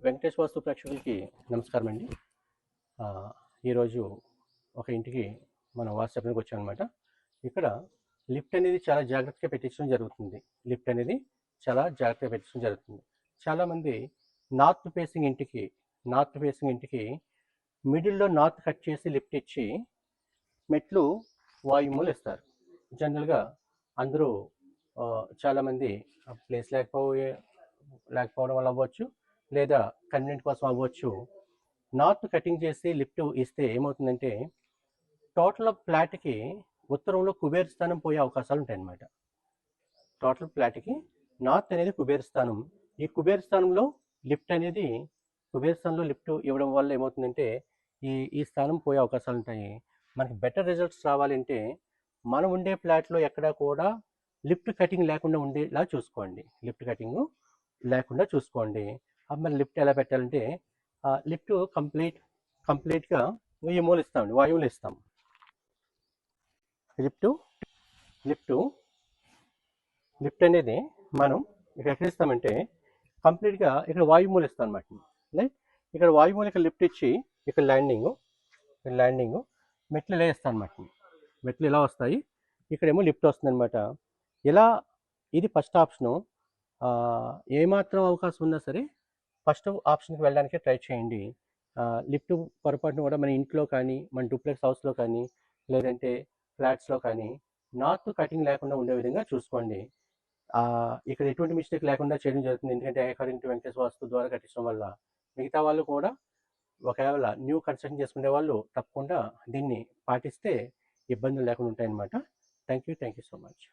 వెంకటేష్ వాస్తు ప్రేక్షకులకి నమస్కారం అండి. ఈరోజు ఒక ఇంటికి మనం వాస్తు చెప్పడానికి వచ్చామన్నమాట. ఇక్కడ లిఫ్ట్ అనేది చాలా జాగ్రత్తగా పెట్టించడం జరుగుతుంది. చాలామంది నార్త్ ఫేసింగ్ ఇంటికి మిడిల్లో నార్త్ కట్ చేసి లిఫ్ట్ ఇచ్చి మెట్లు వాయుమూలు ఇస్తారు. జనరల్గా అందరూ చాలామంది ప్లేస్ లేకపోవడం వల్ల అవ్వచ్చు, లేదా కన్వీనియంట్ కోసం అవ్వచ్చు, నార్త్ కటింగ్ చేసి లిఫ్ట్ ఇస్తే ఏమవుతుందంటే టోటల్ ఫ్లాట్కి ఉత్తరంలో కుబేర స్థానం పోయే అవకాశాలు ఉంటాయన్నమాట. టోటల్ ఫ్లాట్కి నార్త్ అనేది కుబేర స్థానం. ఈ కుబేర స్థానంలో లిఫ్ట్ ఇవ్వడం వల్ల ఏమవుతుందంటే ఈ స్థానం పోయే అవకాశాలు ఉంటాయి. మనకి బెటర్ రిజల్ట్స్ రావాలంటే మనం ఉండే ఫ్లాట్లో ఎక్కడా కూడా లిఫ్ట్ కటింగ్ లేకుండా ఉండేలా చూసుకోండి. మరి లిఫ్ట్ ఎలా పెట్టాలంటే లిఫ్ట్ కంప్లీట్గా వాయువులు ఇస్తాం. లిఫ్ట్ అనేది మనం ఇక్కడ ఎక్కడ ఇస్తామంటే కంప్లీట్గా ఇక్కడ వాయుమూలు ఇస్తాం అనమాట. రైట్, ఇక్కడ వాయుమూలు ఇక్కడ లిఫ్ట్ ఇచ్చి ఇక్కడ ల్యాండింగ్ మెట్లు ఇలా ఇస్తాం అనమాట. మెట్లు ఇలా వస్తాయి, ఇక్కడేమో లిఫ్ట్ వస్తుంది అనమాట. ఇలా ఇది ఫస్ట్ ఆప్షను. ఏమాత్రం అవకాశం ఉన్నా సరే ఫస్ట్ ఆప్షన్కి వెళ్ళడానికి ట్రై చేయండి. లిఫ్ట్ పొరపాటున కూడా మన ఇంట్లో కానీ, మన డూప్లెక్స్ హౌస్లో కానీ, లేదంటే ఫ్లాట్స్లో కానీ నార్త్ కటింగ్ లేకుండా ఉండే విధంగా చూసుకోండి. ఇక్కడ ఎటువంటి మిస్టేక్ లేకుండా చేయడం జరుగుతుంది. ఎందుకంటే అకార్డింగ్ టు వెంకటేష్ వాస్తు ద్వారా కట్టించడం వల్ల మిగతా వాళ్ళు కూడా ఒకవేళ న్యూ కన్స్ట్రక్షన్ చేసుకునే వాళ్ళు తప్పకుండా దీన్ని పాటిస్తే ఇబ్బందులు లేకుండా ఉంటాయన్నమాట. Thank you so much.